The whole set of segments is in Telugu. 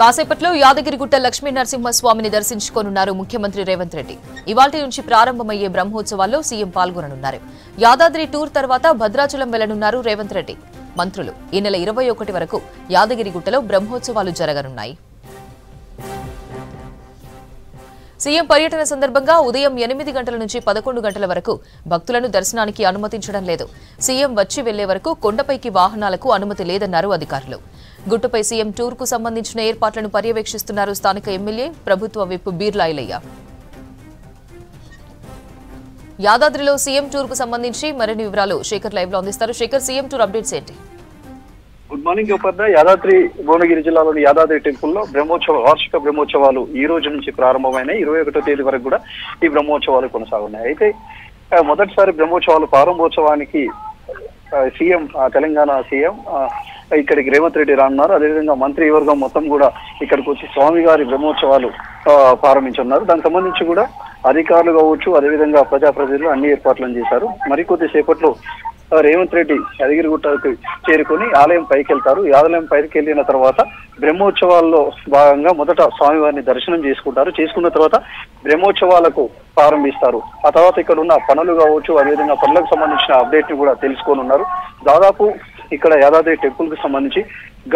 కాసేపట్లో యాదగిరిగుట్ట లక్ష్మీ నరసింహస్వామిని దర్శించుకోనున్నారు ముఖ్యమంత్రి రేవంత్ రెడ్డి. ఇవాల్టి నుంచి ప్రారంభమయ్యే బ్రహ్మోత్సవాల్లో సీఎం పాల్గొననున్నారు. యాదాద్రి టూర్ తర్వాత భద్రాచలం వెళ్లనున్నారు రేవంత్ రెడ్డి. మంత్రులు ఈ నెల 21 వరకు యాదగిరిగుట్టలో బ్రహ్మోత్సవాలు జరగనున్నాయి. సీఎం పర్యటన సందర్భంగా ఉదయం 8 గంటల నుంచి 11 గంటల వరకు భక్తులను దర్శనానికి అనుమతించడం లేదు. సీఎం వచ్చి వెళ్లే వరకు కొండపైకి వాహనాలకు అనుమతి లేదన్నారు అధికారులు. గుట్టపై సీఎం టూర్ కు సంబంధించిన ఏర్పాట్లను పర్యవేక్షిస్తున్నారు స్థానిక ఎమ్మెల్యే, ప్రభుత్వ విప్ బీర్లా ఐలయ్య. యాదాద్రిలో సీఎం టూర్ కు సంబంధించి మరిన్ని వివరాలు శేఖర్ లైవ్ లో అందిస్తారు. శేఖర్, సీఎం టూర్ అప్డేట్స్ ఏంటి? గుడ్ మార్నింగ్ యోపర్ద. యాదాద్రి భువనగిరి జిల్లాలోని యాదాద్రి టెంపుల్లో వార్షిక బ్రహ్మోత్సవాలు ఈ రోజు నుంచి ప్రారంభమైనాయి. 21వ తేదీ వరకు కూడా ఈ బ్రహ్మోత్సవాలు కొనసాగున్నాయి. అయితే మొదటిసారి బ్రహ్మోత్సవాలు ప్రారంభోత్సవానికి సీఎం తెలంగాణ సీఎం ఇక్కడికి రేవంత్ రెడ్డి రానున్నారు. అదేవిధంగా మంత్రివర్గం మొత్తం కూడా ఇక్కడికి వచ్చి స్వామివారి బ్రహ్మోత్సవాలు ప్రారంభించున్నారు. దానికి సంబంధించి కూడా అధికారులు కావచ్చు, అదేవిధంగా ప్రజాప్రతినిధులు అన్ని ఏర్పాట్లను చేశారు. మరికొద్ది సేపట్లో రేవంత్ రెడ్డి యాదగిరిగుట్టకు చేరుకుని ఆలయం పైకి వెళ్తారు. ఆలయం పైకి వెళ్ళిన తర్వాత బ్రహ్మోత్సవాల్లో భాగంగా మొదట స్వామివారిని దర్శనం చేసుకుంటారు. చేసుకున్న తర్వాత బ్రహ్మోత్సవాలకు ప్రారంభిస్తారు. ఆ తర్వాత ఇక్కడ ఉన్న పనులు కావచ్చు, అదేవిధంగా పనులకు సంబంధించిన అప్డేట్ ని కూడా తెలుసుకోనున్నారు. దాదాపు ఇక్కడ యాదాద్రి టెంపుల్ కు సంబంధించి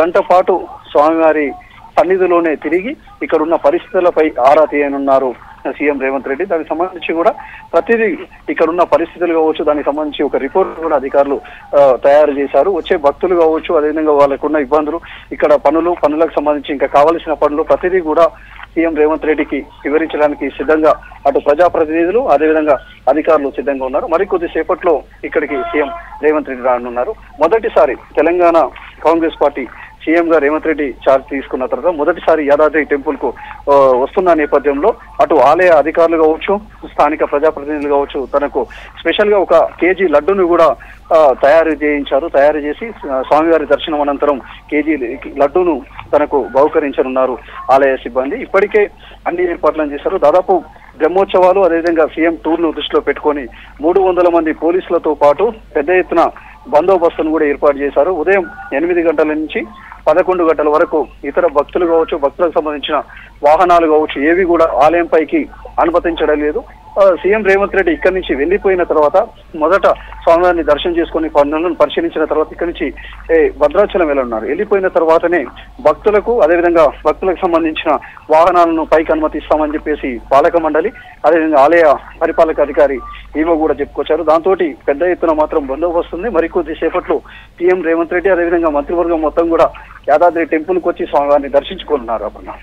గంట పాటు స్వామివారి సన్నిధిలోనే తిరిగి ఇక్కడ ఉన్న పరిస్థితులపై ఆరా తీయనున్నారు సీఎం రేవంత్ రెడ్డి. దానికి సంబంధించి కూడా ప్రతిదీ ఇక్కడ ఉన్న పరిస్థితులు కావచ్చు, దానికి సంబంధించి ఒక రిపోర్ట్ కూడా అధికారులు తయారు చేశారు. వచ్చే భక్తులు కావచ్చు, అదేవిధంగా వాళ్ళకున్న ఇబ్బందులు, ఇక్కడ పనులకు సంబంధించి ఇంకా కావలసిన పనులు ప్రతిదీ కూడా సీఎం రేవంత్ రెడ్డికి వివరించడానికి సిద్ధంగా అటు ప్రజాప్రతినిధులు అదేవిధంగా అధికారులు సిద్ధంగా ఉన్నారు. మరికొద్ది సేపట్లో ఇక్కడికి సీఎం రేవంత్ రెడ్డి రానున్నారు. మొదటిసారి తెలంగాణ కాంగ్రెస్ పార్టీ సీఎం గా రేవంత్ రెడ్డి ఛార్జ్ తీసుకున్న తర్వాత మొదటిసారి యాదాద్రి టెంపుల్ కు వస్తున్న నేపథ్యంలో అటు ఆలయ అధికారులు కావచ్చు, స్థానిక ప్రజాప్రతినిధులు కావచ్చు, తనకు స్పెషల్ గా 1 కేజీ లడ్డును కూడా తయారు చేసి స్వామివారి దర్శనం అనంతరం కేజీ లడ్డును తనకు బహుకరించనున్నారు ఆలయ సిబ్బంది. ఇప్పటికే అన్ని ఏర్పాట్లను చేశారు. దాదాపు బ్రహ్మోత్సవాలు అదేవిధంగా సీఎం టూర్ ను దృష్టిలో పెట్టుకొని 300 మంది పోలీసులతో పాటు పెద్ద ఎత్తున బందోబస్తును కూడా ఏర్పాటు చేశారు. ఉదయం 8 గంటల నుంచి 11 గంటల వరకు ఇతర భక్తులు కావచ్చు, భక్తులకు సంబంధించిన వాహనాలు కావచ్చు, ఏవి కూడా ఆలయం పైకి అనుమతించడం లేదు. సీఎం రేవంత్ రెడ్డి ఇక్కడి నుంచి వెళ్లిపోయిన తర్వాత మొదట స్వామివారిని దర్శనం చేసుకుని పనులను పరిశీలించిన తర్వాత ఇక్కడి నుంచి భద్రాచలం వెళ్ళనున్నారు. వెళ్ళిపోయిన తర్వాతనే భక్తులకు అదేవిధంగా భక్తులకు సంబంధించిన వాహనాలను పైకి అనుమతిస్తామని చెప్పేసి పాలక మండలి అదేవిధంగా ఆలయ పరిపాలక అధికారి ఈవో కూడా చెప్పుకొచ్చారు. దాంతో పెద్ద ఎత్తున మాత్రం బందోబస్తు ఉంది. మరికొద్ది సేపట్లో సీఎం రేవంత్ రెడ్డి అదేవిధంగా మంత్రివర్గం మొత్తం కూడా యాదాద్రి టెంపుల్ కు వచ్చి స్వామివారిని దర్శించుకున్నారు. అప్పుడు